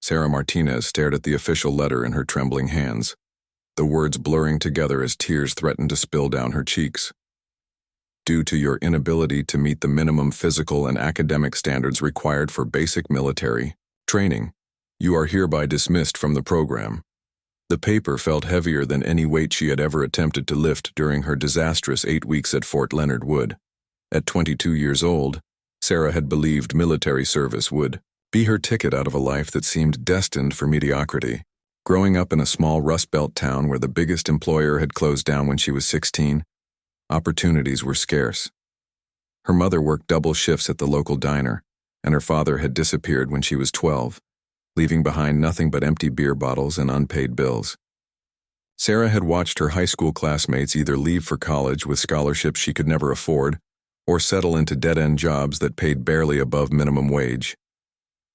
Sarah Martinez stared at the official letter in her trembling hands, the words blurring together as tears threatened to spill down her cheeks. Due to your inability to meet the minimum physical and academic standards required for basic military training, you are hereby dismissed from the program. The paper felt heavier than any weight she had ever attempted to lift during her disastrous 8 weeks at Fort Leonard Wood. At 22 years old, Sarah had believed military service would be her ticket out of a life that seemed destined for mediocrity. Growing up in a small Rust Belt town where the biggest employer had closed down when she was 16, opportunities were scarce. Her mother worked double shifts at the local diner, and her father had disappeared when she was 12, leaving behind nothing but empty beer bottles and unpaid bills. Sarah had watched her high school classmates either leave for college with scholarships she could never afford, or settle into dead-end jobs that paid barely above minimum wage.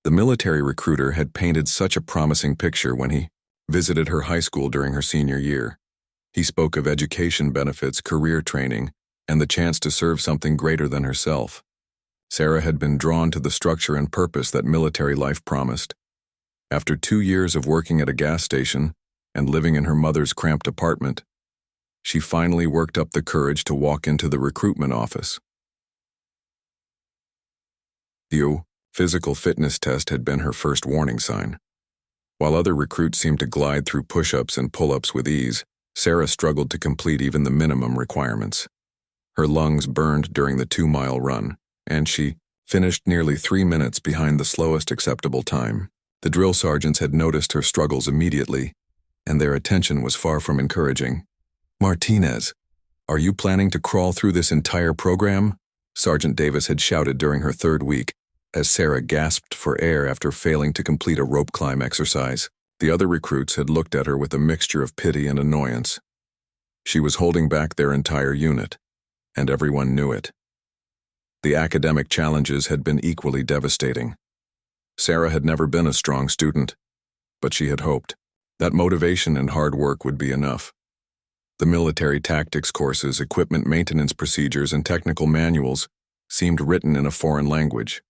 The military recruiter had painted such a promising picture when he visited her high school during her senior year. He spoke of education benefits, career training, and the chance to serve something greater than herself. Sarah had been drawn to the structure and purpose that military life promised. After 2 years of working at a gas station and living in her mother's cramped apartment, she finally worked up the courage to walk into the recruitment office. The physical fitness test had been her first warning sign. While other recruits seemed to glide through push-ups and pull-ups with ease, Sarah struggled to complete even the minimum requirements. Her lungs burned during the 2-mile run, and she finished nearly 3 minutes behind the slowest acceptable time. The drill sergeants had noticed her struggles immediately, and their attention was far from encouraging. "Martinez, are you planning to crawl through this entire program?" Sergeant Davis had shouted during her 3rd week, as Sarah gasped for air after failing to complete a rope climb exercise. The other recruits had looked at her with a mixture of pity and annoyance. She was holding back their entire unit, and everyone knew it. The academic challenges had been equally devastating. Sarah had never been a strong student, but she had hoped that motivation and hard work would be enough. The military tactics courses, equipment maintenance procedures, and technical manuals seemed written in a foreign language.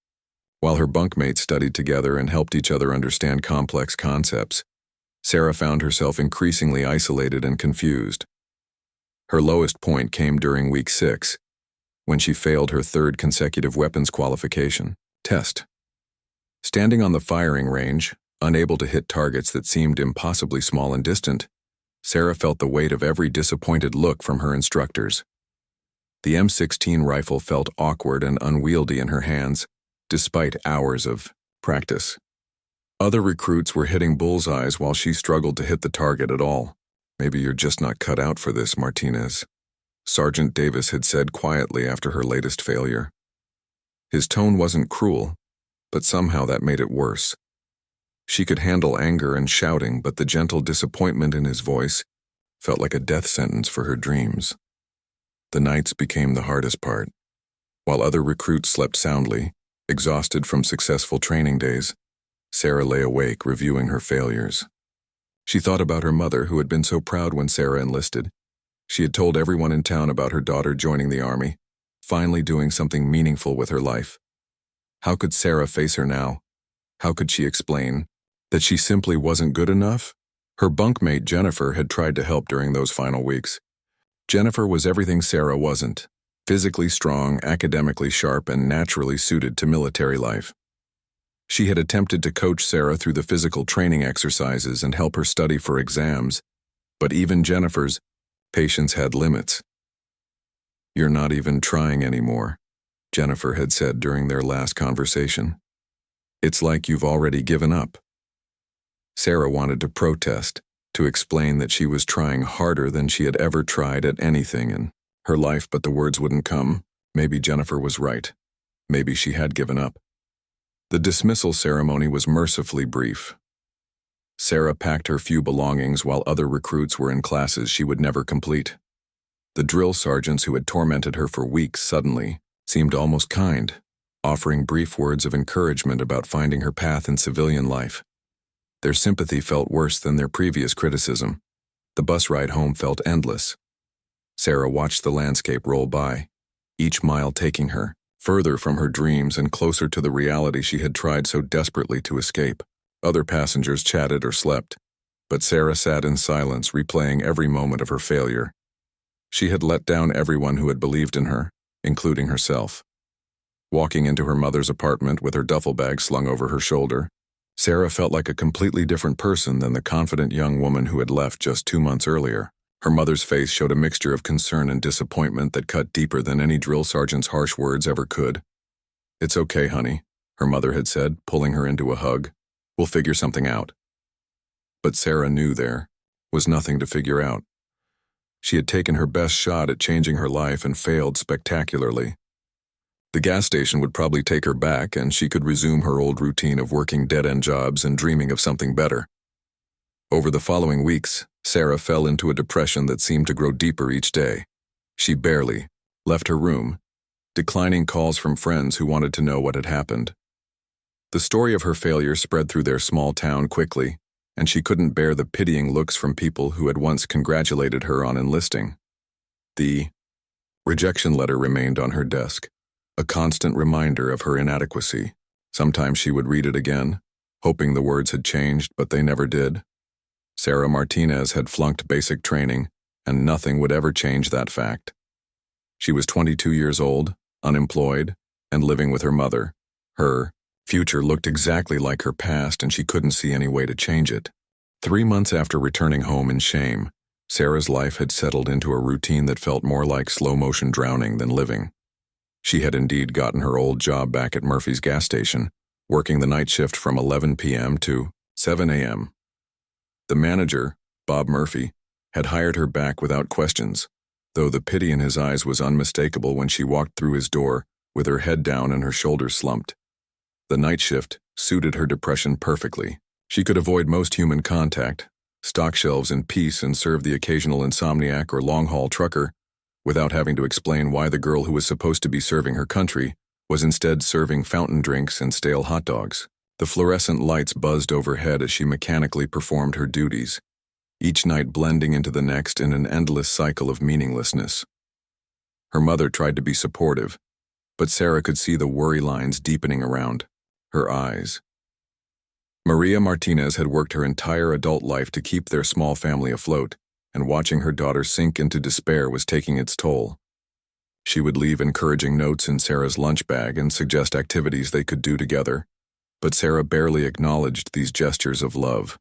While her bunkmates studied together and helped each other understand complex concepts, Sarah found herself increasingly isolated and confused. Her lowest point came during week 6, when she failed her 3rd consecutive weapons qualification test. Standing on the firing range, unable to hit targets that seemed impossibly small and distant, Sarah felt the weight of every disappointed look from her instructors. The M16 rifle felt awkward and unwieldy in her hands, despite hours of practice. Other recruits were hitting bullseyes while she struggled to hit the target at all. "Maybe you're just not cut out for this, Martinez," Sergeant Davis had said quietly after her latest failure. His tone wasn't cruel, but somehow that made it worse. She could handle anger and shouting, but the gentle disappointment in his voice felt like a death sentence for her dreams. The nights became the hardest part. While other recruits slept soundly, exhausted from successful training days, Sarah lay awake reviewing her failures. She thought about her mother, who had been so proud when Sarah enlisted. She had told everyone in town about her daughter joining the army, finally doing something meaningful with her life. How could Sarah face her now? How could she explain that she simply wasn't good enough? Her bunkmate Jennifer had tried to help during those final weeks. Jennifer was everything Sarah wasn't: physically strong, academically sharp, and naturally suited to military life. She had attempted to coach Sarah through the physical training exercises and help her study for exams, but even Jennifer's patience had limits. "You're not even trying anymore," Jennifer had said during their last conversation. "It's like you've already given up." Sarah wanted to protest, to explain that she was trying harder than she had ever tried at anything in her life, but the words wouldn't come. Maybe Jennifer was right. Maybe she had given up. The dismissal ceremony was mercifully brief. Sarah packed her few belongings while other recruits were in classes she would never complete. The drill sergeants who had tormented her for weeks suddenly seemed almost kind, offering brief words of encouragement about finding her path in civilian life. Their sympathy felt worse than their previous criticism. The bus ride home felt endless. Sarah watched the landscape roll by, each mile taking her further from her dreams and closer to the reality she had tried so desperately to escape. Other passengers chatted or slept, but Sarah sat in silence, replaying every moment of her failure. She had let down everyone who had believed in her, including herself. Walking into her mother's apartment with her duffel bag slung over her shoulder, Sarah felt like a completely different person than the confident young woman who had left just 2 months earlier. Her mother's face showed a mixture of concern and disappointment that cut deeper than any drill sergeant's harsh words ever could. "It's okay, honey," her mother had said, pulling her into a hug. "We'll figure something out." But Sarah knew there was nothing to figure out. She had taken her best shot at changing her life and failed spectacularly. The gas station would probably take her back, and she could resume her old routine of working dead-end jobs and dreaming of something better. Over the following weeks, Sarah fell into a depression that seemed to grow deeper each day. She barely left her room, declining calls from friends who wanted to know what had happened. The story of her failure spread through their small town quickly, and she couldn't bear the pitying looks from people who had once congratulated her on enlisting. The rejection letter remained on her desk, a constant reminder of her inadequacy. Sometimes she would read it again, hoping the words had changed, but they never did. Sarah Martinez had flunked basic training, and nothing would ever change that fact. She was 22 years old, unemployed, and living with her mother. Her future looked exactly like her past, and she couldn't see any way to change it. 3 months after returning home in shame, Sarah's life had settled into a routine that felt more like slow-motion drowning than living. She had indeed gotten her old job back at Murphy's gas station, working the night shift from 11 p.m. to 7 a.m. The manager, Bob Murphy, had hired her back without questions, though the pity in his eyes was unmistakable when she walked through his door with her head down and her shoulders slumped. The night shift suited her depression perfectly. She could avoid most human contact, stock shelves in peace, and serve the occasional insomniac or long-haul trucker without having to explain why the girl who was supposed to be serving her country was instead serving fountain drinks and stale hot dogs. The fluorescent lights buzzed overhead as she mechanically performed her duties, each night blending into the next in an endless cycle of meaninglessness. Her mother tried to be supportive, but Sarah could see the worry lines deepening around her eyes. Maria Martinez had worked her entire adult life to keep their small family afloat, and watching her daughter sink into despair was taking its toll. She would leave encouraging notes in Sarah's lunch bag and suggest activities they could do together, but Sarah barely acknowledged these gestures of love.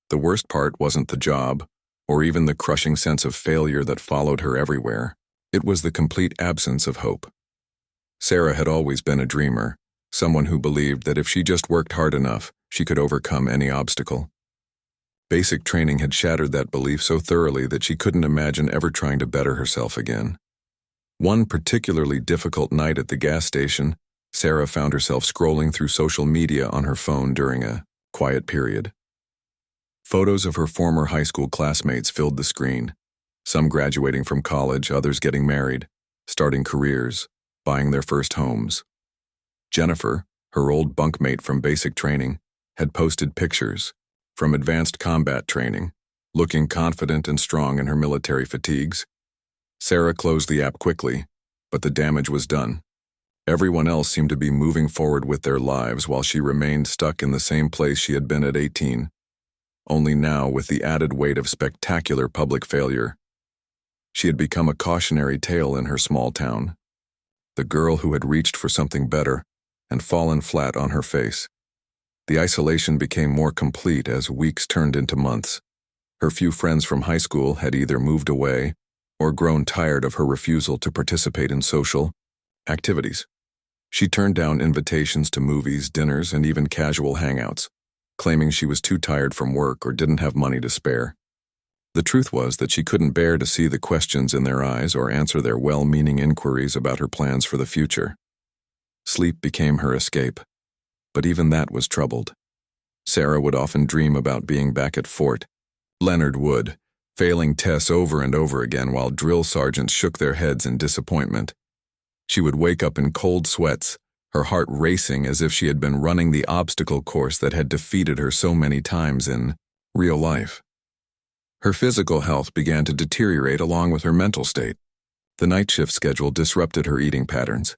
The worst part wasn't the job, or even the crushing sense of failure that followed her everywhere. It was the complete absence of hope. Sarah had always been a dreamer, someone who believed that if she just worked hard enough, she could overcome any obstacle. Basic training had shattered that belief so thoroughly that she couldn't imagine ever trying to better herself again. One particularly difficult night at the gas station, Sarah found herself scrolling through social media on her phone during a quiet period. Photos of her former high school classmates filled the screen, some graduating from college, others getting married, starting careers, buying their first homes. Jennifer, her old bunkmate from basic training, had posted pictures from advanced combat training, looking confident and strong in her military fatigues. Sarah closed the app quickly, but the damage was done. Everyone else seemed to be moving forward with their lives while she remained stuck in the same place she had been at 18, only now with the added weight of spectacular public failure. She had become a cautionary tale in her small town, the girl who had reached for something better and fallen flat on her face. The isolation became more complete as weeks turned into months. Her few friends from high school had either moved away or grown tired of her refusal to participate in social activities. She turned down invitations to movies, dinners, and even casual hangouts, claiming she was too tired from work or didn't have money to spare. The truth was that she couldn't bear to see the questions in their eyes or answer their well-meaning inquiries about her plans for the future. Sleep became her escape, but even that was troubled. Sarah would often dream about being back at Fort Leonard Wood, failing tests over and over again while drill sergeants shook their heads in disappointment. She would wake up in cold sweats, her heart racing as if she had been running the obstacle course that had defeated her so many times in real life. Her physical health began to deteriorate along with her mental state. The night shift schedule disrupted her eating patterns,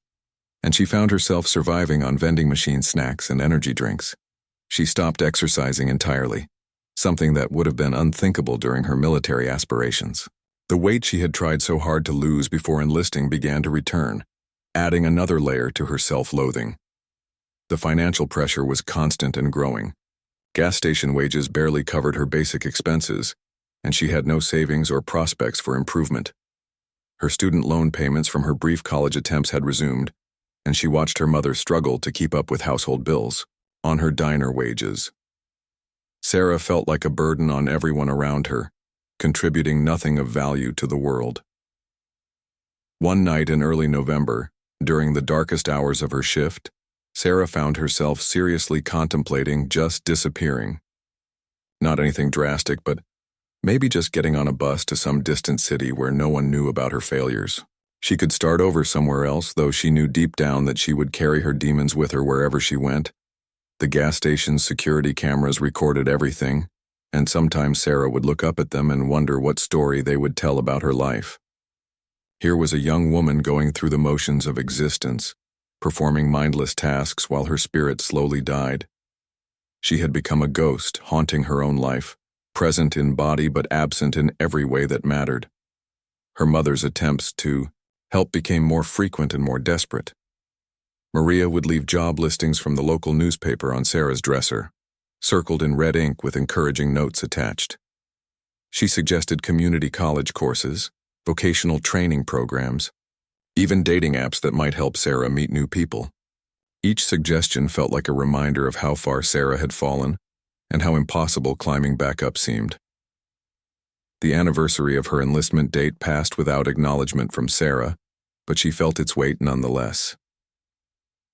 and she found herself surviving on vending machine snacks and energy drinks. She stopped exercising entirely, something that would have been unthinkable during her military aspirations. The weight she had tried so hard to lose before enlisting began to return, adding another layer to her self-loathing. The financial pressure was constant and growing. Gas station wages barely covered her basic expenses, and she had no savings or prospects for improvement. Her student loan payments from her brief college attempts had resumed, and she watched her mother struggle to keep up with household bills on her diner wages. Sarah felt like a burden on everyone around her, contributing nothing of value to the world. One night in early November, during the darkest hours of her shift, Sarah found herself seriously contemplating just disappearing. Not anything drastic, but maybe just getting on a bus to some distant city where no one knew about her failures. She could start over somewhere else, though she knew deep down that she would carry her demons with her wherever she went. The gas station's security cameras recorded everything, and sometimes Sarah would look up at them and wonder what story they would tell about her life. Here was a young woman going through the motions of existence, performing mindless tasks while her spirit slowly died. She had become a ghost, haunting her own life, present in body but absent in every way that mattered. Her mother's attempts to help became more frequent and more desperate. Maria would leave job listings from the local newspaper on Sarah's dresser, circled in red ink with encouraging notes attached. She suggested community college courses, vocational training programs, even dating apps that might help Sarah meet new people. Each suggestion felt like a reminder of how far Sarah had fallen and how impossible climbing back up seemed. The anniversary of her enlistment date passed without acknowledgement from Sarah, but she felt its weight nonetheless.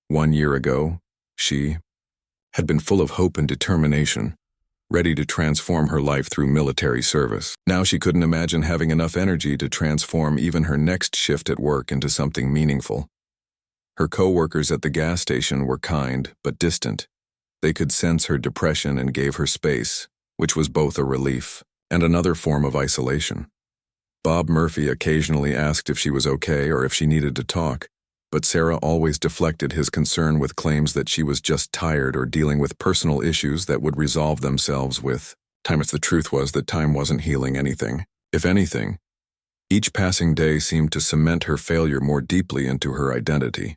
1 year ago, she had been full of hope and determination, ready to transform her life through military service. Now she couldn't imagine having enough energy to transform even her next shift at work into something meaningful. Her co-workers at the gas station were kind but distant. They could sense her depression and gave her space, which was both a relief and another form of isolation. Bob Murphy occasionally asked if she was okay or if she needed to talk, but Sarah always deflected his concern with claims that she was just tired or dealing with personal issues that would resolve themselves with time. The truth was that time wasn't healing anything. If anything, each passing day seemed to cement her failure more deeply into her identity.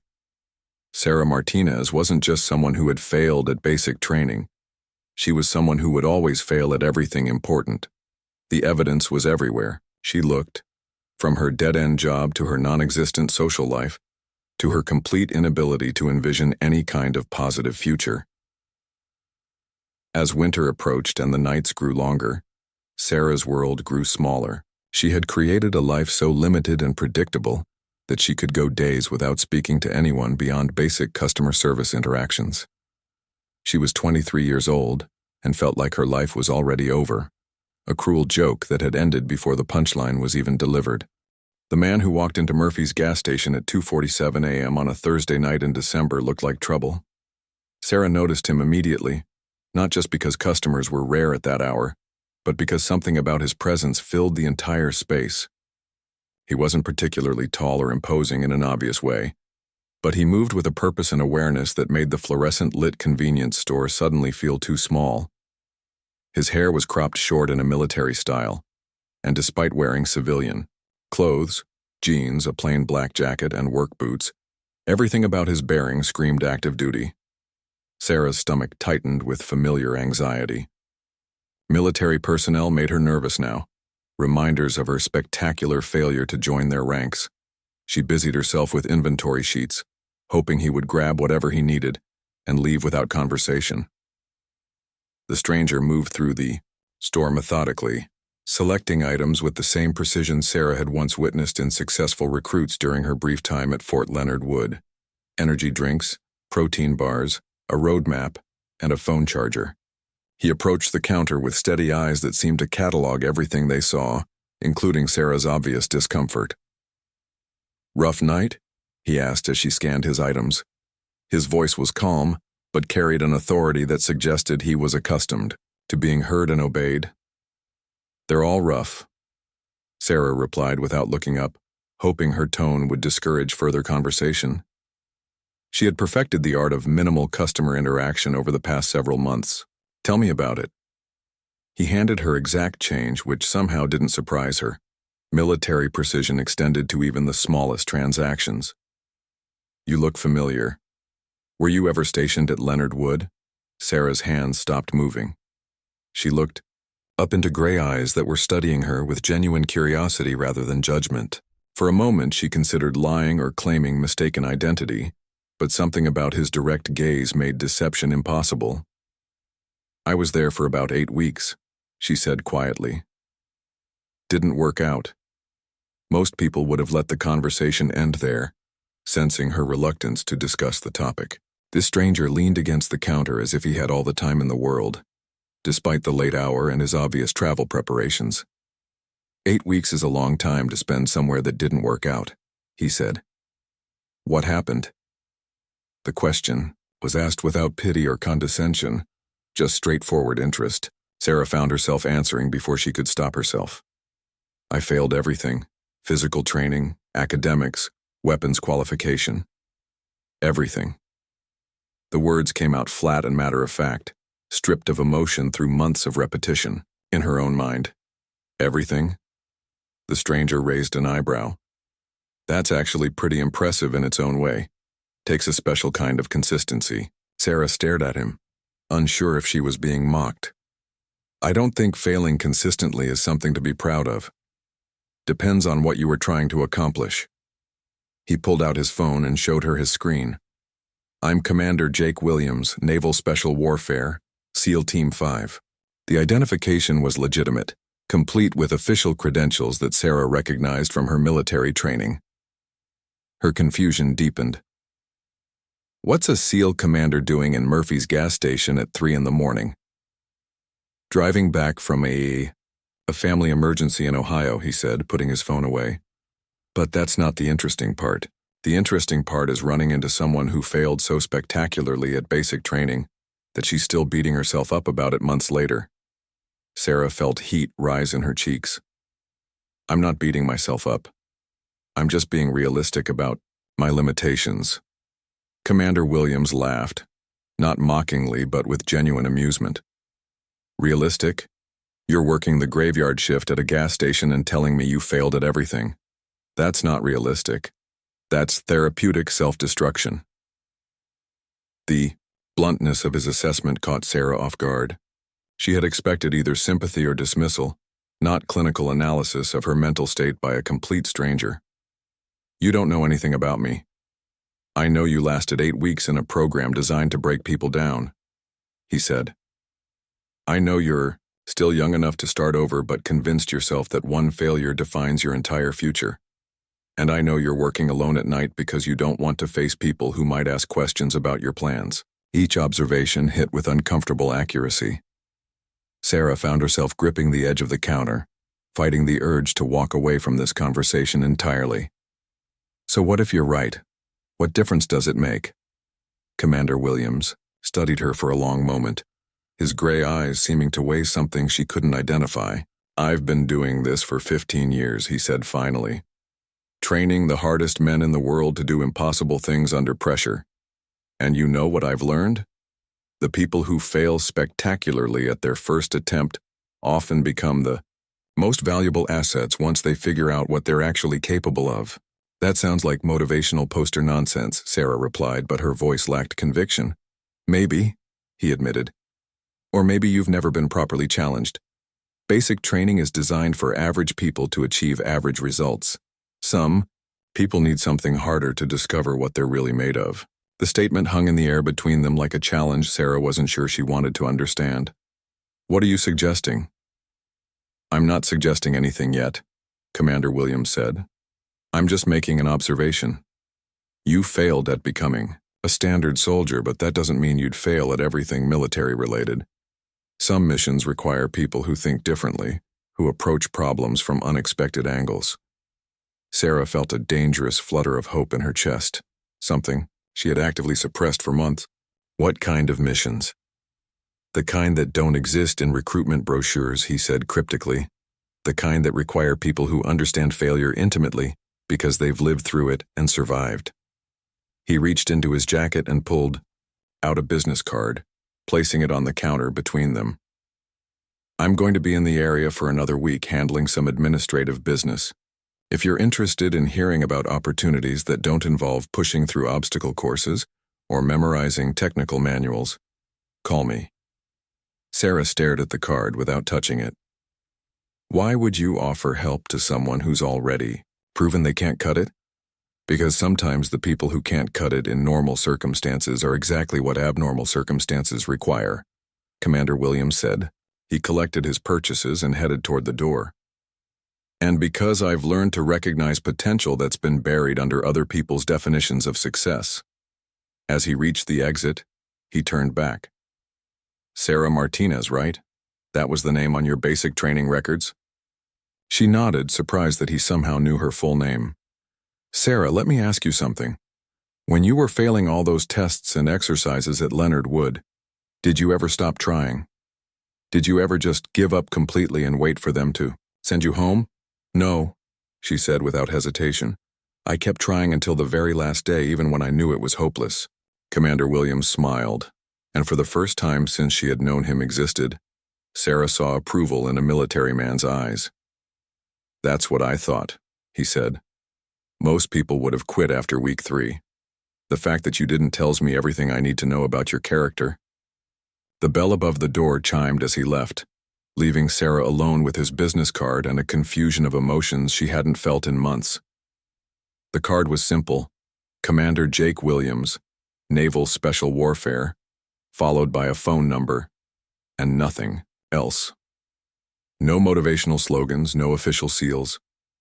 Sarah Martinez wasn't just someone who had failed at basic training. She was someone who would always fail at everything important. The evidence was everywhere. She looked, from her dead-end job to her non-existent social life, to her complete inability to envision any kind of positive future. As winter approached and the nights grew longer, Sarah's world grew smaller. She had created a life so limited and predictable that she could go days without speaking to anyone beyond basic customer service interactions. She was 23 years old and felt like her life was already over, a cruel joke that had ended before the punchline was even delivered. The man who walked into Murphy's gas station at 2:47 a.m. on a Thursday night in December looked like trouble. Sarah noticed him immediately, not just because customers were rare at that hour, but because something about his presence filled the entire space. He wasn't particularly tall or imposing in an obvious way, but he moved with a purpose and awareness that made the fluorescent-lit convenience store suddenly feel too small. His hair was cropped short in a military style, and despite wearing civilian clothes, jeans, a plain black jacket, and work boots, everything about his bearing screamed active duty. Sarah's stomach tightened with familiar anxiety. Military personnel made her nervous now, reminders of her spectacular failure to join their ranks. She busied herself with inventory sheets, hoping he would grab whatever he needed and leave without conversation. The stranger moved through the store methodically, selecting items with the same precision Sarah had once witnessed in successful recruits during her brief time at Fort Leonard Wood: energy drinks, protein bars, a road map, and a phone charger. He approached the counter with steady eyes that seemed to catalog everything they saw, including Sarah's obvious discomfort. "Rough night?" he asked as she scanned his items. His voice was calm, but carried an authority that suggested he was accustomed to being heard and obeyed. "They're all rough," Sarah replied without looking up, hoping her tone would discourage further conversation. She had perfected the art of minimal customer interaction over the past several months. Tell me about it. He handed her exact change, which somehow didn't surprise her. Military precision extended to even the smallest transactions. You look familiar. Were you ever stationed at Leonard Wood? Sarah's hands stopped moving. She looked up into gray eyes that were studying her with genuine curiosity rather than judgment. For a moment, she considered lying or claiming mistaken identity, but something about his direct gaze made deception impossible. I was there for about 8 weeks, she said quietly. Didn't work out. Most people would have let the conversation end there, sensing her reluctance to discuss the topic. This stranger leaned against the counter as if he had all the time in the world, despite the late hour and his obvious travel preparations. 8 weeks is a long time to spend somewhere that didn't work out, he said. What happened? The question was asked without pity or condescension, just straightforward interest. Sarah found herself answering before she could stop herself. I failed everything: physical training, academics, weapons qualification. Everything. The words came out flat and matter-of-fact, stripped of emotion through months of repetition, in her own mind. Everything? The stranger raised an eyebrow. That's actually pretty impressive in its own way. Takes a special kind of consistency. Sarah stared at him, unsure if she was being mocked. I don't think failing consistently is something to be proud of. Depends on what you were trying to accomplish. He pulled out his phone and showed her his screen. I'm Commander Jake Williams, Naval Special Warfare, SEAL Team 5. The identification was legitimate, complete with official credentials that Sarah recognized from her military training. Her confusion deepened. What's a SEAL commander doing in Murphy's gas station at 3 in the morning? Driving back from a family emergency in Ohio, he said, putting his phone away. But that's not the interesting part. The interesting part is running into someone who failed so spectacularly at basic training that she's still beating herself up about it months later. Sarah felt heat rise in her cheeks. I'm not beating myself up. I'm just being realistic about my limitations. Commander Williams laughed, not mockingly but with genuine amusement. Realistic? You're working the graveyard shift at a gas station and telling me you failed at everything. That's not realistic. That's therapeutic self-destruction. The bluntness of his assessment caught Sarah off guard. She had expected either sympathy or dismissal, not clinical analysis of her mental state by a complete stranger. You don't know anything about me. I know you lasted 8 weeks in a program designed to break people down, he said. I know you're still young enough to start over but convinced yourself that one failure defines your entire future. And I know you're working alone at night because you don't want to face people who might ask questions about your plans. Each observation hit with uncomfortable accuracy. Sarah found herself gripping the edge of the counter, fighting the urge to walk away from this conversation entirely. So what if you're right? What difference does it make? Commander Williams studied her for a long moment, his gray eyes seeming to weigh something she couldn't identify. I've been doing this for 15 years, he said finally. Training the hardest men in the world to do impossible things under pressure. And you know what I've learned? The people who fail spectacularly at their first attempt often become the most valuable assets once they figure out what they're actually capable of. That sounds like motivational poster nonsense, Sarah replied, but her voice lacked conviction. Maybe, he admitted. Or maybe you've never been properly challenged. Basic training is designed for average people to achieve average results. Some people need something harder to discover what they're really made of. The statement hung in the air between them like a challenge Sarah wasn't sure she wanted to understand. What are you suggesting? I'm not suggesting anything yet, Commander Williams said. I'm just making an observation. You failed at becoming a standard soldier, but that doesn't mean you'd fail at everything military-related. Some missions require people who think differently, who approach problems from unexpected angles. Sarah felt a dangerous flutter of hope in her chest, something she had actively suppressed for months. What kind of missions? The kind that don't exist in recruitment brochures, he said cryptically. The kind that require people who understand failure intimately because they've lived through it and survived. He reached into his jacket and pulled out a business card, placing it on the counter between them. I'm going to be in the area for another week handling some administrative business. If you're interested in hearing about opportunities that don't involve pushing through obstacle courses or memorizing technical manuals, call me. Sarah stared at the card without touching it. Why would you offer help to someone who's already proven they can't cut it? Because sometimes the people who can't cut it in normal circumstances are exactly what abnormal circumstances require, Commander Williams said. He collected his purchases and headed toward the door. And because I've learned to recognize potential that's been buried under other people's definitions of success. As he reached the exit, he turned back. Sarah Martinez, right? That was the name on your basic training records? She nodded, surprised that he somehow knew her full name. Sarah, let me ask you something. When you were failing all those tests and exercises at Leonard Wood, did you ever stop trying? Did you ever just give up completely and wait for them to send you home? No, she said without hesitation. I kept trying until the very last day, even when I knew it was hopeless. Commander Williams smiled, and for the first time since she had known him existed, Sarah saw approval in a military man's eyes. That's what I thought, he said. Most people would have quit after week 3. The fact that you didn't tells me everything I need to know about your character. The bell above the door chimed as he left, leaving Sarah alone with his business card and a confusion of emotions she hadn't felt in months. The card was simple: Commander Jake Williams, Naval Special Warfare, followed by a phone number, and nothing else. No motivational slogans, no official seals,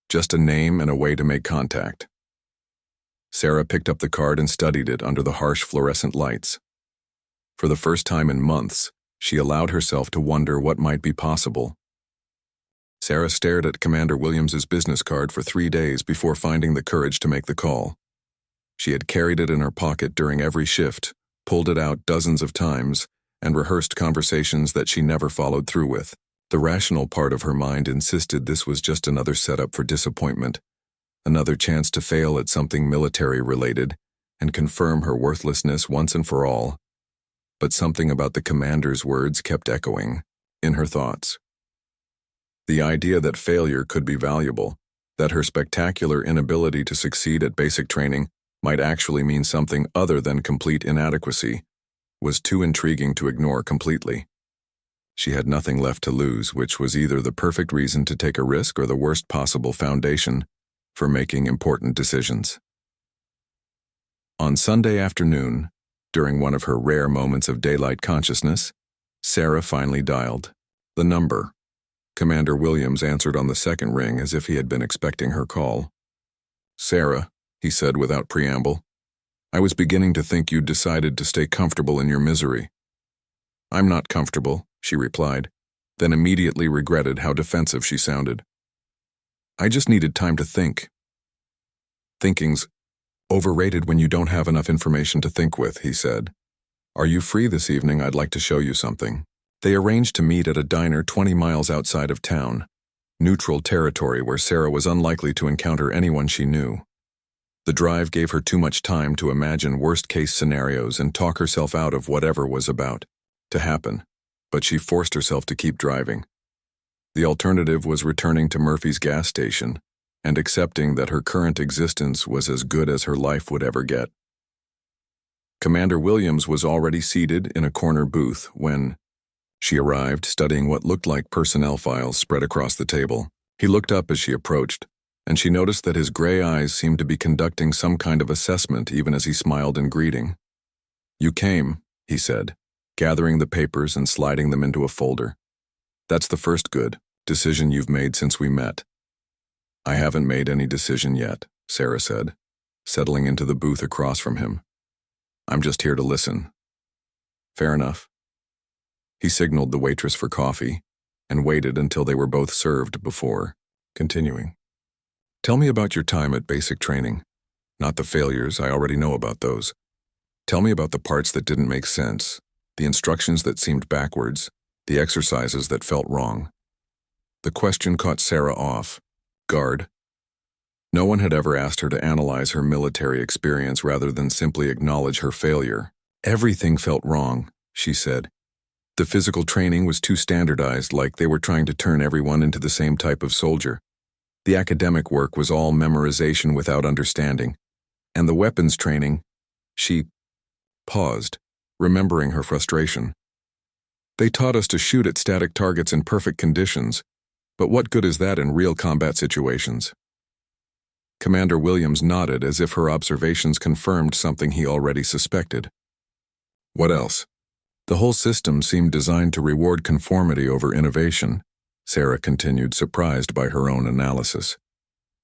just a name and a way to make contact. Sarah picked up the card and studied it under the harsh fluorescent lights. For the first time in months, she allowed herself to wonder what might be possible. Sarah stared at Commander Williams's business card for 3 days before finding the courage to make the call. She had carried it in her pocket during every shift, pulled it out dozens of times, and rehearsed conversations that she never followed through with. The rational part of her mind insisted this was just another setup for disappointment, another chance to fail at something military-related and confirm her worthlessness once and for all. But something about the commander's words kept echoing in her thoughts. The idea that failure could be valuable, that her spectacular inability to succeed at basic training might actually mean something other than complete inadequacy, was too intriguing to ignore completely. She had nothing left to lose, which was either the perfect reason to take a risk or the worst possible foundation for making important decisions. On Sunday afternoon, during one of her rare moments of daylight consciousness, Sarah finally dialed the number. Commander Williams answered on the second ring as if he had been expecting her call. Sarah, he said without preamble, I was beginning to think you'd decided to stay comfortable in your misery. I'm not comfortable, she replied, then immediately regretted how defensive she sounded. I just needed time to think. Thinking's overrated when you don't have enough information to think with, he said. Are you free this evening? I'd like to show you something. They arranged to meet at a diner 20 miles outside of town, neutral territory where Sarah was unlikely to encounter anyone she knew. The drive gave her too much time to imagine worst-case scenarios and talk herself out of whatever was about to happen, but she forced herself to keep driving. The alternative was returning to Murphy's gas station and accepting that her current existence was as good as her life would ever get. Commander Williams was already seated in a corner booth when she arrived, studying what looked like personnel files spread across the table. He looked up as she approached, and she noticed that his gray eyes seemed to be conducting some kind of assessment even as he smiled in greeting. You came, he said, gathering the papers and sliding them into a folder. That's the first good decision you've made since we met. I haven't made any decision yet, Sarah said, settling into the booth across from him. I'm just here to listen. Fair enough. He signaled the waitress for coffee and waited until they were both served before continuing. Tell me about your time at basic training. Not the failures, I already know about those. Tell me about the parts that didn't make sense, the instructions that seemed backwards, the exercises that felt wrong. The question caught Sarah off guard. No one had ever asked her to analyze her military experience rather than simply acknowledge her failure. Everything felt wrong, she said. The physical training was too standardized, like they were trying to turn everyone into the same type of soldier. The academic work was all memorization without understanding. And the weapons training, she paused, remembering her frustration. They taught us to shoot at static targets in perfect conditions, but what good is that in real combat situations? Commander Williams nodded as if her observations confirmed something he already suspected. What else? The whole system seemed designed to reward conformity over innovation, Sarah continued, surprised by her own analysis.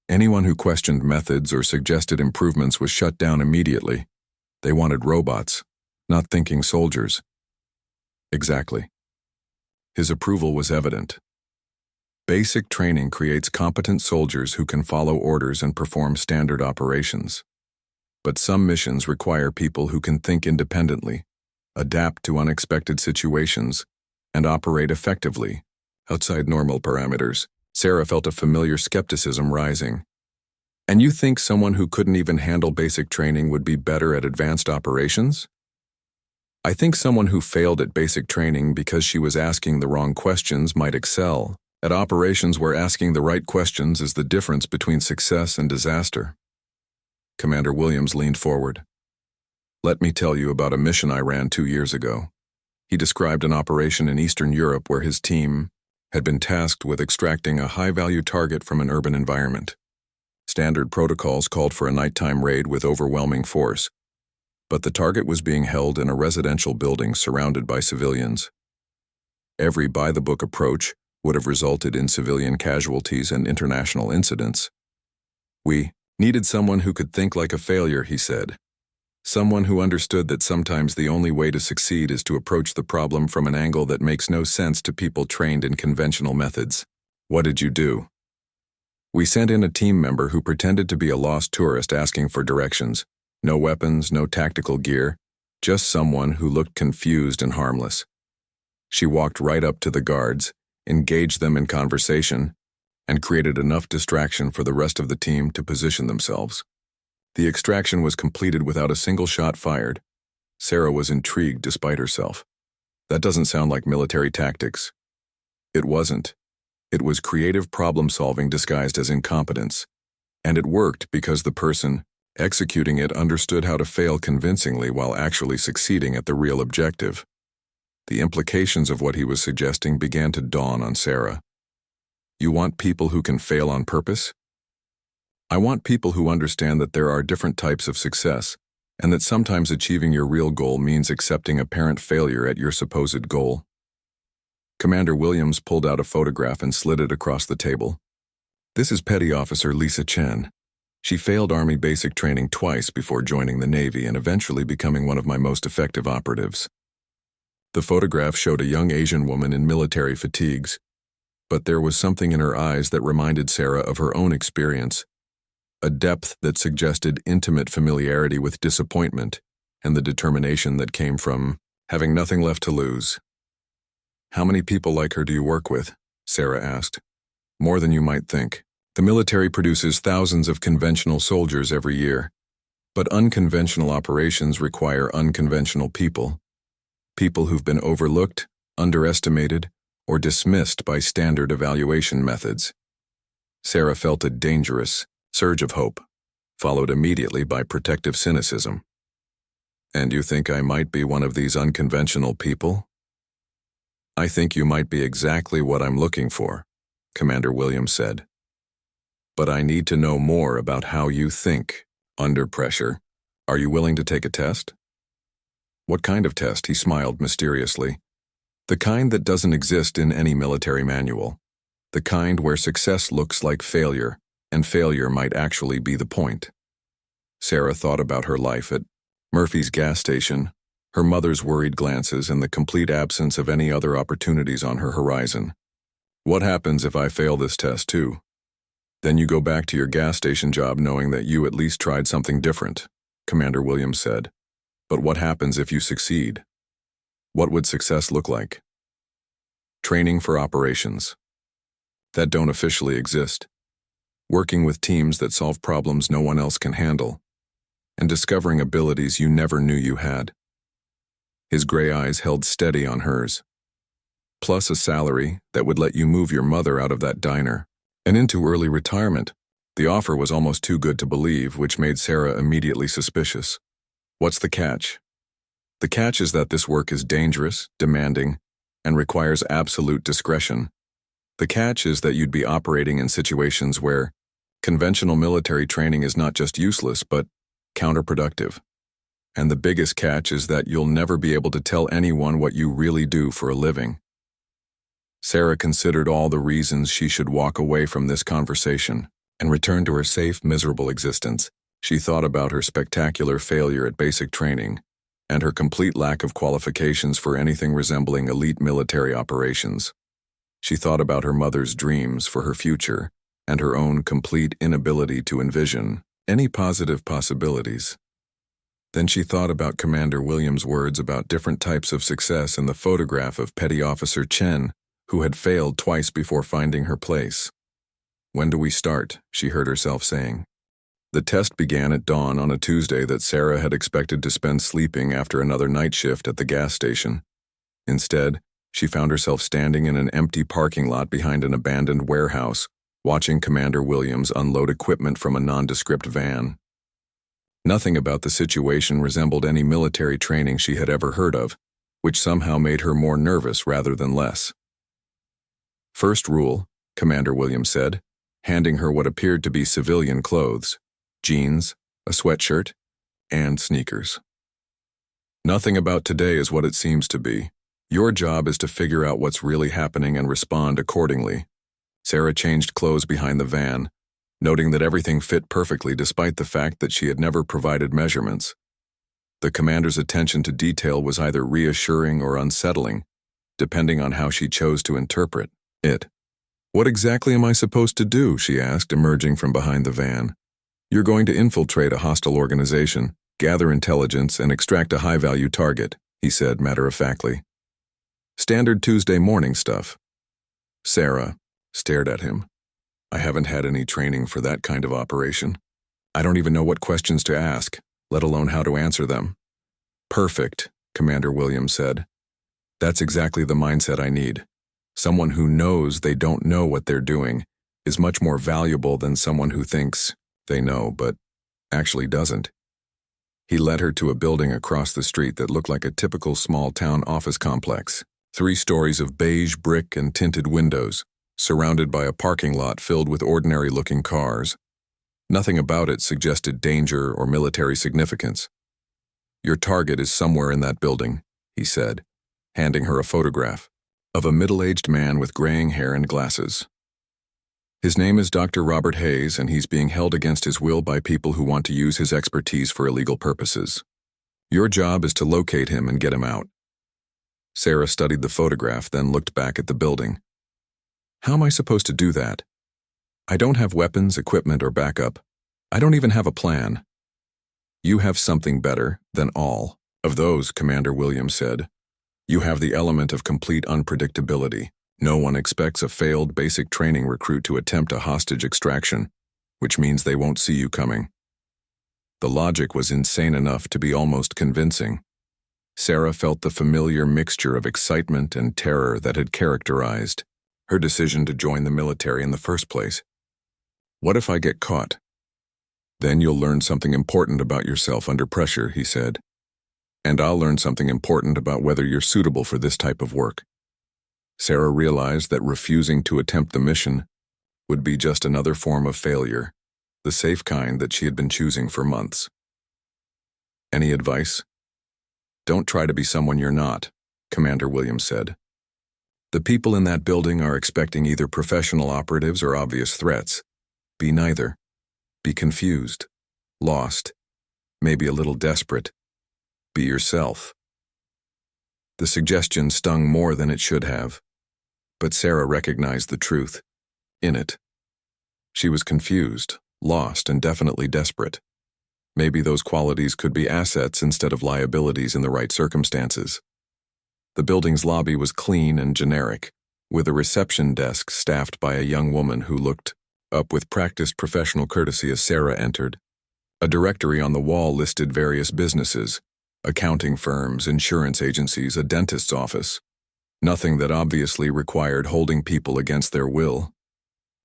Anyone who questioned methods or suggested improvements was shut down immediately. They wanted robots, not thinking soldiers. Exactly. His approval was evident. Basic training creates competent soldiers who can follow orders and perform standard operations. But some missions require people who can think independently, adapt to unexpected situations, and operate effectively, outside normal parameters. Sarah felt a familiar skepticism rising. And you think someone who couldn't even handle basic training would be better at advanced operations? I think someone who failed at basic training because she was asking the wrong questions might excel at operations where asking the right questions is the difference between success and disaster. Commander Williams leaned forward. Let me tell you about a mission I ran 2 years ago. He described an operation in Eastern Europe where his team had been tasked with extracting a high-value target from an urban environment. Standard protocols called for a nighttime raid with overwhelming force, but the target was being held in a residential building surrounded by civilians. Every by-the-book approach would have resulted in civilian casualties and international incidents. We needed someone who could think like a failure, he said. Someone who understood that sometimes the only way to succeed is to approach the problem from an angle that makes no sense to people trained in conventional methods. What did you do? We sent in a team member who pretended to be a lost tourist asking for directions. No weapons, no tactical gear, just someone who looked confused and harmless. She walked right up to the guards, engaged them in conversation, and created enough distraction for the rest of the team to position themselves. The extraction was completed without a single shot fired. Sarah was intrigued despite herself. That doesn't sound like military tactics. It wasn't. It was creative problem-solving disguised as incompetence. And it worked because the person executing it understood how to fail convincingly while actually succeeding at the real objective. The implications of what he was suggesting began to dawn on Sarah. You want people who can fail on purpose? I want people who understand that there are different types of success, and that sometimes achieving your real goal means accepting apparent failure at your supposed goal. Commander Williams pulled out a photograph and slid it across the table. This is Petty Officer Lisa Chen. She failed Army basic training twice before joining the Navy and eventually becoming one of my most effective operatives. The photograph showed a young Asian woman in military fatigues, but there was something in her eyes that reminded Sarah of her own experience, a depth that suggested intimate familiarity with disappointment and the determination that came from having nothing left to lose. How many people like her do you work with? Sarah asked. More than you might think. The military produces thousands of conventional soldiers every year, but unconventional operations require unconventional people. People who've been overlooked, underestimated, or dismissed by standard evaluation methods. Sarah felt a dangerous surge of hope, followed immediately by protective cynicism. And you think I might be one of these unconventional people? I think you might be exactly what I'm looking for, Commander Williams said. But I need to know more about how you think under pressure. Are you willing to take a test? What kind of test? He smiled mysteriously. The kind that doesn't exist in any military manual. The kind where success looks like failure, and failure might actually be the point. Sarah thought about her life at Murphy's gas station, her mother's worried glances, and the complete absence of any other opportunities on her horizon. What happens if I fail this test too? Then you go back to your gas station job knowing that you at least tried something different, Commander Williams said. But what happens if you succeed? What would success look like? Training for operations. That don't officially exist. working with teams that solve problems no one else can handle, and discovering abilities you never knew you had. His gray eyes held steady on hers. Plus a salary that would let you move your mother out of that diner and into early retirement. The offer was almost too good to believe, which made Sarah immediately suspicious. What's the catch? The catch is that this work is dangerous, demanding, and requires absolute discretion. The catch is that you'd be operating in situations where conventional military training is not just useless, but counterproductive. And the biggest catch is that you'll never be able to tell anyone what you really do for a living. Sarah considered all the reasons she should walk away from this conversation and return to her safe, miserable existence. She thought about her spectacular failure at basic training and her complete lack of qualifications for anything resembling elite military operations. She thought about her mother's dreams for her future and her own complete inability to envision any positive possibilities. Then she thought about Commander Williams' words about different types of success in the photograph of Petty Officer Chen, who had failed twice before finding her place. "When do we start?" she heard herself saying. The test began at dawn on a Tuesday that Sarah had expected to spend sleeping after another night shift at the gas station. Instead, she found herself standing in an empty parking lot behind an abandoned warehouse, watching Commander Williams unload equipment from a nondescript van. Nothing about the situation resembled any military training she had ever heard of, which somehow made her more nervous rather than less. "First rule," Commander Williams said, handing her what appeared to be civilian clothes, jeans, a sweatshirt, and sneakers. "Nothing about today is what it seems to be. Your job is to figure out what's really happening and respond accordingly." Sarah changed clothes behind the van, noting that everything fit perfectly despite the fact that she had never provided measurements. The commander's attention to detail was either reassuring or unsettling, depending on how she chose to interpret it. "What exactly am I supposed to do?" she asked, emerging from behind the van. "You're going to infiltrate a hostile organization, gather intelligence, and extract a high-value target," he said matter-of-factly. "Standard Tuesday morning stuff." Sarah stared at him. "I haven't had any training for that kind of operation. I don't even know what questions to ask, let alone how to answer them." "Perfect," Commander Williams said. "That's exactly the mindset I need. Someone who knows they don't know what they're doing is much more valuable than someone who thinks they know but actually doesn't." He led her to a building across the street that looked like a typical small-town office complex. 3 stories of beige brick and tinted windows, surrounded by a parking lot filled with ordinary-looking cars. Nothing about it suggested danger or military significance. "Your target is somewhere in that building," he said, handing her a photograph of a middle-aged man with graying hair and glasses. "His name is Dr. Robert Hayes, and he's being held against his will by people who want to use his expertise for illegal purposes. Your job is to locate him and get him out." Sarah studied the photograph, then looked back at the building. "How am I supposed to do that? I don't have weapons, equipment, or backup. I don't even have a plan." "You have something better than all of those," Commander Williams said. "You have the element of complete unpredictability. No one expects a failed basic training recruit to attempt a hostage extraction, which means they won't see you coming." The logic was insane enough to be almost convincing. Sarah felt the familiar mixture of excitement and terror that had characterized her decision to join the military in the first place. "What if I get caught?" "Then you'll learn something important about yourself under pressure," he said. "And I'll learn something important about whether you're suitable for this type of work." Sarah realized that refusing to attempt the mission would be just another form of failure, the safe kind that she had been choosing for months. "Any advice?" "Don't try to be someone you're not," Commander Williams said. "The people in that building are expecting either professional operatives or obvious threats. Be neither. Be confused, lost, maybe a little desperate. Be yourself." The suggestion stung more than it should have, but Sarah recognized the truth in it. She was confused, lost, and definitely desperate. Maybe those qualities could be assets instead of liabilities in the right circumstances. The building's lobby was clean and generic, with a reception desk staffed by a young woman who looked up with practiced professional courtesy as Sarah entered. A directory on the wall listed various businesses, accounting firms, insurance agencies, a dentist's office. Nothing that obviously required holding people against their will.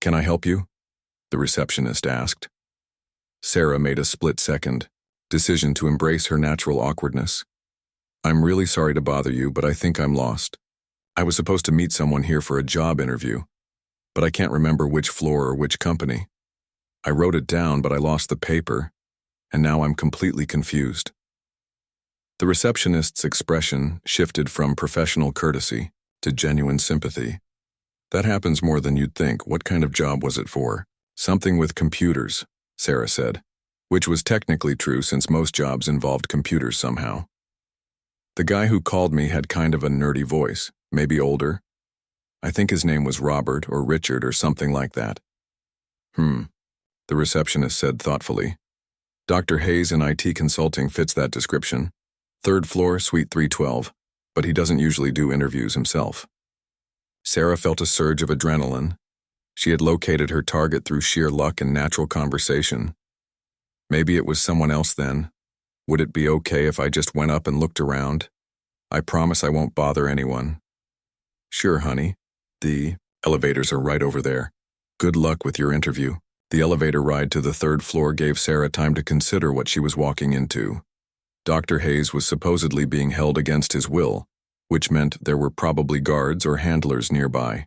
"Can I help you?" the receptionist asked. Sarah made a split-second decision to embrace her natural awkwardness. "I'm really sorry to bother you, but I think I'm lost. I was supposed to meet someone here for a job interview, but I can't remember which floor or which company. I wrote it down, but I lost the paper, and now I'm completely confused." The receptionist's expression shifted from professional courtesy to genuine sympathy. "That happens more than you'd think. What kind of job was it for?" "Something with computers," Sarah said, which was technically true since most jobs involved computers somehow. "The guy who called me had kind of a nerdy voice, maybe older. I think his name was Robert or Richard or something like that." The receptionist said thoughtfully. "Dr. Hayes in IT consulting fits that description. 3rd floor, suite 312, but he doesn't usually do interviews himself." Sarah felt a surge of adrenaline. She had located her target through sheer luck and natural conversation. Maybe it was someone else then. Would it be okay if I just went up and looked around? I promise I won't bother anyone. "Sure, honey. The elevators are right over there. Good luck with your interview." The elevator ride to the 3rd floor gave Sarah time to consider what she was walking into. Dr. Hayes was supposedly being held against his will, which meant there were probably guards or handlers nearby.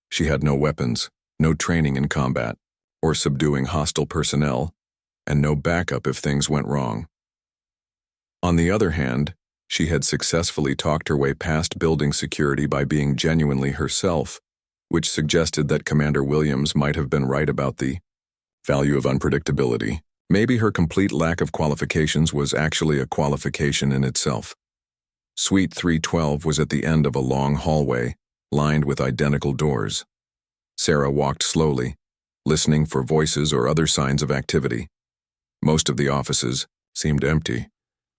She had no weapons, no training in combat, or subduing hostile personnel, and no backup if things went wrong. On the other hand, she had successfully talked her way past building security by being genuinely herself, which suggested that Commander Williams might have been right about the value of unpredictability. Maybe her complete lack of qualifications was actually a qualification in itself. Suite 312 was at the end of a long hallway, lined with identical doors. Sarah walked slowly, listening for voices or other signs of activity. Most of the offices seemed empty,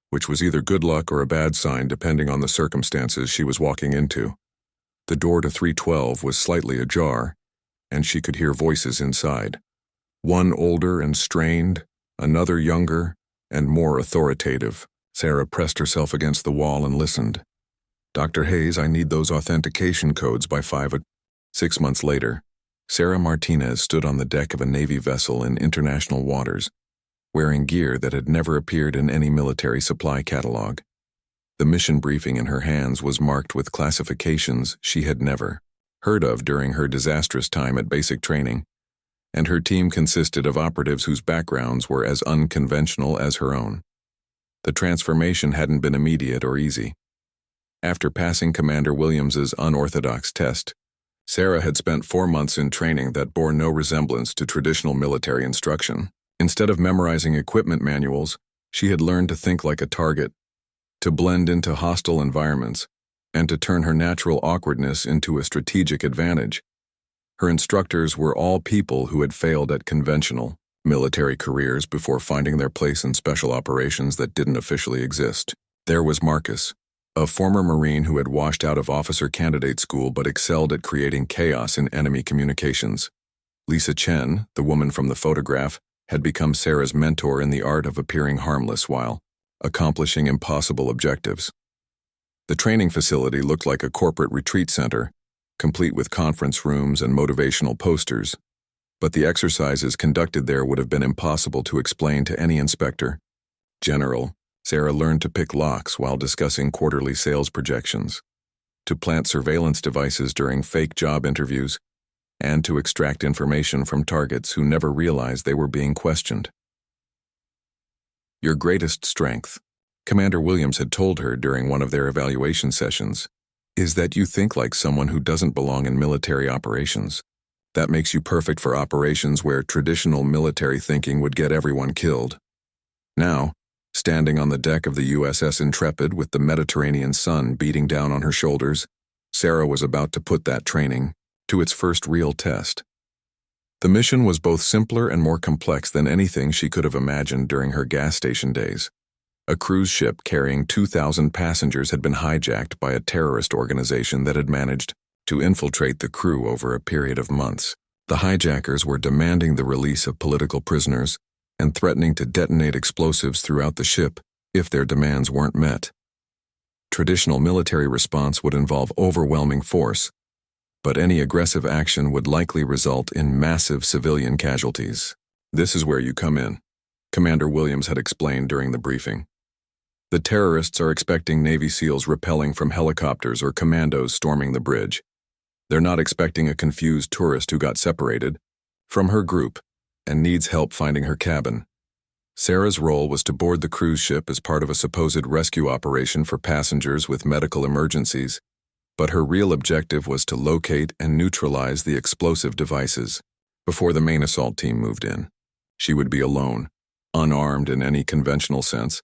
which was either good luck or a bad sign depending on the circumstances she was walking into. The door to 312 was slightly ajar, and she could hear voices inside. One older and strained, another younger and more authoritative. Sarah pressed herself against the wall and listened. "Dr. Hayes, I need those authentication codes by 5 o'clock." 6 months later, Sarah Martinez stood on the deck of a Navy vessel in international waters, wearing gear that had never appeared in any military supply catalog. The mission briefing in her hands was marked with classifications she had never heard of during her disastrous time at basic training, and her team consisted of operatives whose backgrounds were as unconventional as her own. The transformation hadn't been immediate or easy. After passing Commander Williams's unorthodox test, Sarah had spent 4 months in training that bore no resemblance to traditional military instruction. Instead of memorizing equipment manuals, she had learned to think like a target, to blend into hostile environments, and to turn her natural awkwardness into a strategic advantage. Her instructors were all people who had failed at conventional military careers before finding their place in special operations that didn't officially exist. There was Marcus, a former Marine who had washed out of officer candidate school but excelled at creating chaos in enemy communications. Lisa Chen, the woman from the photograph, had become Sarah's mentor in the art of appearing harmless while accomplishing impossible objectives. The training facility looked like a corporate retreat center, complete with conference rooms and motivational posters, but the exercises conducted there would have been impossible to explain to any inspector general. Sarah learned to pick locks while discussing quarterly sales projections, to plant surveillance devices during fake job interviews, and to extract information from targets who never realized they were being questioned. "Your greatest strength," Commander Williams had told her during one of their evaluation sessions, "is that you think like someone who doesn't belong in military operations. That makes you perfect for operations where traditional military thinking would get everyone killed." Now, standing on the deck of the USS Intrepid with the Mediterranean sun beating down on her shoulders, Sarah was about to put that training to its first real test. The mission was both simpler and more complex than anything she could have imagined during her gas station days. A cruise ship carrying 2,000 passengers had been hijacked by a terrorist organization that had managed to infiltrate the crew over a period of months. The hijackers were demanding the release of political prisoners and threatening to detonate explosives throughout the ship if their demands weren't met. Traditional military response would involve overwhelming force, but any aggressive action would likely result in massive civilian casualties. "This is where you come in," Commander Williams had explained during the briefing. "The terrorists are expecting Navy SEALs rappelling from helicopters or commandos storming the bridge. They're not expecting a confused tourist who got separated from her group and needs help finding her cabin." Sarah's role was to board the cruise ship as part of a supposed rescue operation for passengers with medical emergencies, but her real objective was to locate and neutralize the explosive devices. Before the main assault team moved in, she would be alone, unarmed in any conventional sense,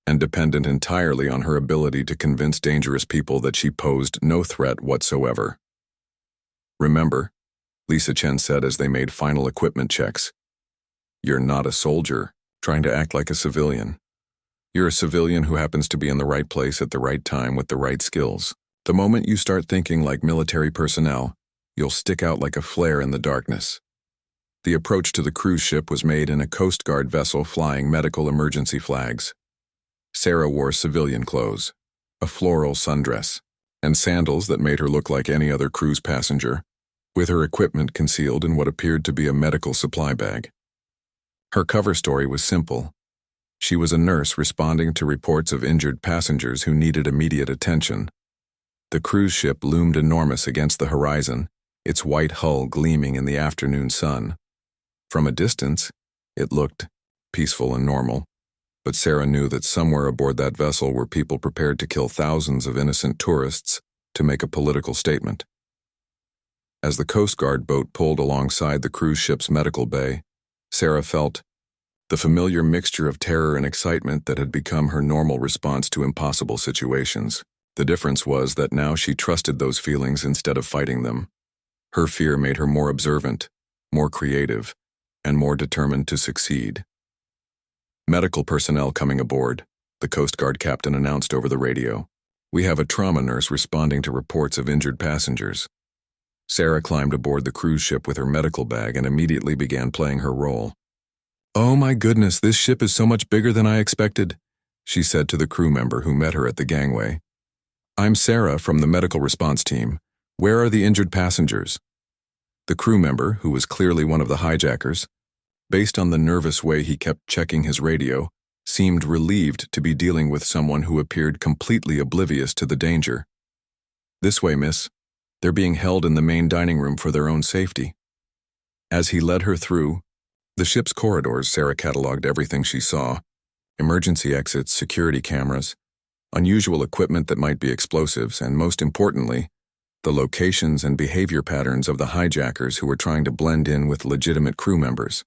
and dependent entirely on her ability to convince dangerous people that she posed no threat whatsoever. "Remember," Lisa Chen said as they made final equipment checks, "you're not a soldier trying to act like a civilian. You're a civilian who happens to be in the right place at the right time with the right skills. The moment you start thinking like military personnel, you'll stick out like a flare in the darkness." The approach to the cruise ship was made in a Coast Guard vessel flying medical emergency flags. Sarah wore civilian clothes, a floral sundress, and sandals that made her look like any other cruise passenger, with her equipment concealed in what appeared to be a medical supply bag. Her cover story was simple. She was a nurse responding to reports of injured passengers who needed immediate attention. The cruise ship loomed enormous against the horizon, its white hull gleaming in the afternoon sun. From a distance, it looked peaceful and normal, but Sarah knew that somewhere aboard that vessel were people prepared to kill thousands of innocent tourists to make a political statement. As the Coast Guard boat pulled alongside the cruise ship's medical bay, Sarah felt the familiar mixture of terror and excitement that had become her normal response to impossible situations. The difference was that now she trusted those feelings instead of fighting them. Her fear made her more observant, more creative, and more determined to succeed. "Medical personnel coming aboard," the Coast Guard captain announced over the radio. "We have a trauma nurse responding to reports of injured passengers." Sarah climbed aboard the cruise ship with her medical bag and immediately began playing her role. "Oh my goodness, this ship is so much bigger than I expected," she said to the crew member who met her at the gangway. "I'm Sarah from the medical response team. Where are the injured passengers?" The crew member, who was clearly one of the hijackers, based on the nervous way he kept checking his radio, seemed relieved to be dealing with someone who appeared completely oblivious to the danger. "This way, miss. They're being held in the main dining room for their own safety." As he led her through the ship's corridors, Sarah cataloged everything she saw: emergency exits, security cameras, unusual equipment that might be explosives, and most importantly, the locations and behavior patterns of the hijackers who were trying to blend in with legitimate crew members.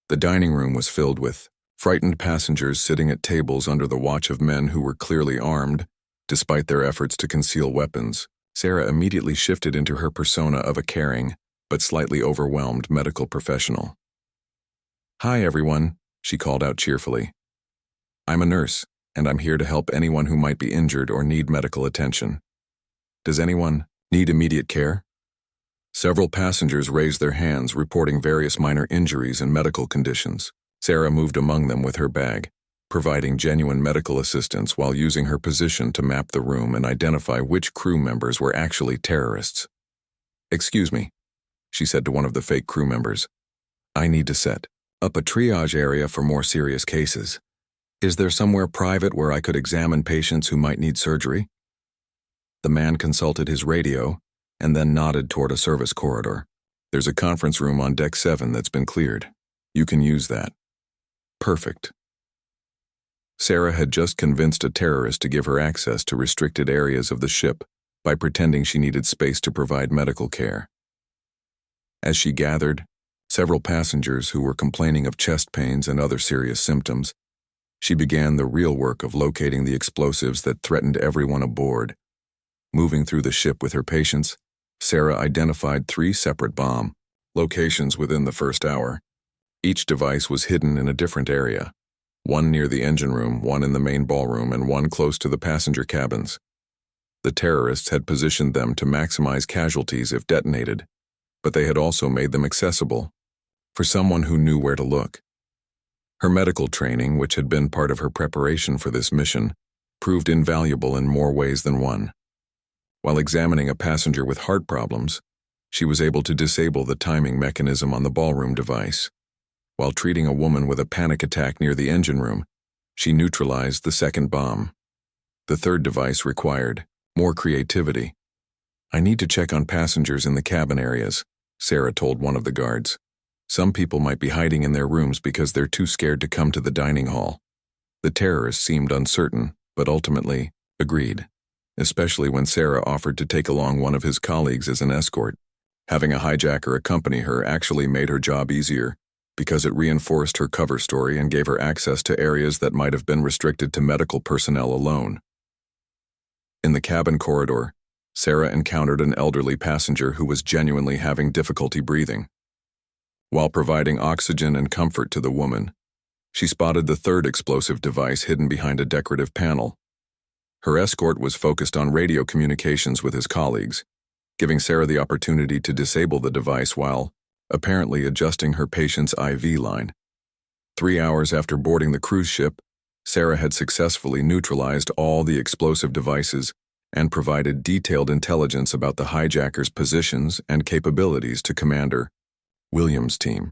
The dining room was filled with frightened passengers sitting at tables under the watch of men who were clearly armed, despite their efforts to conceal weapons. Sarah immediately shifted into her persona of a caring, but slightly overwhelmed medical professional. "Hi, everyone," she called out cheerfully. "I'm a nurse, and I'm here to help anyone who might be injured or need medical attention. Does anyone need immediate care?" Several passengers raised their hands, reporting various minor injuries and medical conditions. Sarah moved among them with her bag, providing genuine medical assistance while using her position to map the room and identify which crew members were actually terrorists. "Excuse me," she said to one of the fake crew members. "I need to set up a triage area for more serious cases. Is there somewhere private where I could examine patients who might need surgery?" The man consulted his radio and then nodded toward a service corridor. "There's a conference room on Deck 7 that's been cleared. You can use that." Perfect. Sarah had just convinced a terrorist to give her access to restricted areas of the ship by pretending she needed space to provide medical care. As she gathered several passengers who were complaining of chest pains and other serious symptoms, she began the real work of locating the explosives that threatened everyone aboard. Moving through the ship with her patients, Sarah identified 3 separate bomb locations within the first hour. Each device was hidden in a different area, one near the engine room, one in the main ballroom, and one close to the passenger cabins. The terrorists had positioned them to maximize casualties if detonated, but they had also made them accessible for someone who knew where to look. Her medical training, which had been part of her preparation for this mission, proved invaluable in more ways than one. While examining a passenger with heart problems, she was able to disable the timing mechanism on the ballroom device. While treating a woman with a panic attack near the engine room, she neutralized the second bomb. The third device required more creativity. "I need to check on passengers in the cabin areas," Sarah told one of the guards. "Some people might be hiding in their rooms because they're too scared to come to the dining hall." The terrorist seemed uncertain, but ultimately agreed, especially when Sarah offered to take along one of his colleagues as an escort. Having a hijacker accompany her actually made her job easier, because it reinforced her cover story and gave her access to areas that might have been restricted to medical personnel alone. In the cabin corridor, Sarah encountered an elderly passenger who was genuinely having difficulty breathing. While providing oxygen and comfort to the woman, she spotted the third explosive device hidden behind a decorative panel. Her escort was focused on radio communications with his colleagues, giving Sarah the opportunity to disable the device while apparently adjusting her patient's IV line. 3 hours after boarding the cruise ship, Sarah had successfully neutralized all the explosive devices and provided detailed intelligence about the hijackers' positions and capabilities to Commander Williams' team.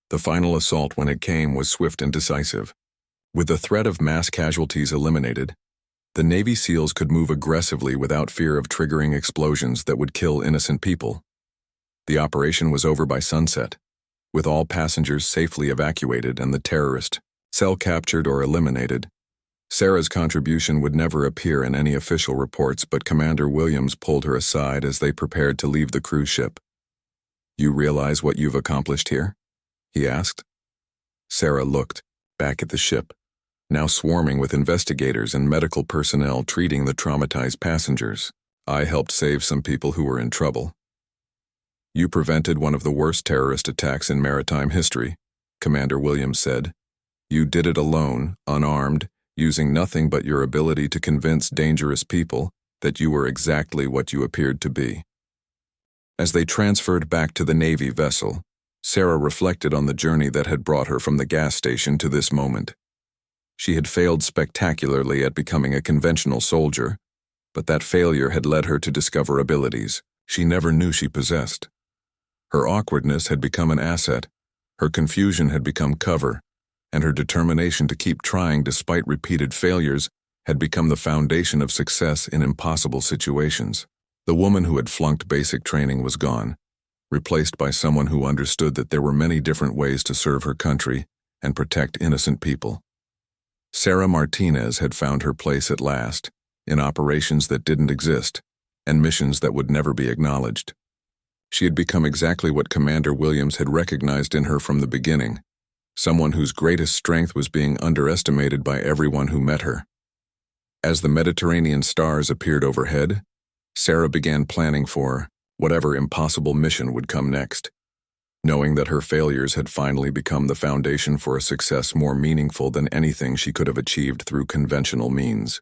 The final assault, when it came, was swift and decisive. With the threat of mass casualties eliminated, the Navy SEALs could move aggressively without fear of triggering explosions that would kill innocent people. The operation was over by sunset, with all passengers safely evacuated and the terrorist cell captured or eliminated. Sarah's contribution would never appear in any official reports, but Commander Williams pulled her aside as they prepared to leave the cruise ship. "You realize what you've accomplished here?" he asked. Sarah looked back at the ship, now swarming with investigators and medical personnel treating the traumatized passengers. "I helped save some people who were in trouble." "You prevented one of the worst terrorist attacks in maritime history," Commander Williams said. "You did it alone, unarmed, using nothing but your ability to convince dangerous people that you were exactly what you appeared to be." As they transferred back to the Navy vessel, Sarah reflected on the journey that had brought her from the gas station to this moment. She had failed spectacularly at becoming a conventional soldier, but that failure had led her to discover abilities she never knew she possessed. Her awkwardness had become an asset, her confusion had become cover, and her determination to keep trying despite repeated failures had become the foundation of success in impossible situations. The woman who had flunked basic training was gone, replaced by someone who understood that there were many different ways to serve her country and protect innocent people. Sarah Martinez had found her place at last, in operations that didn't exist, and missions that would never be acknowledged. She had become exactly what Commander Williams had recognized in her from the beginning, someone whose greatest strength was being underestimated by everyone who met her. As the Mediterranean stars appeared overhead, Sarah began planning for whatever impossible mission would come next, knowing that her failures had finally become the foundation for a success more meaningful than anything she could have achieved through conventional means.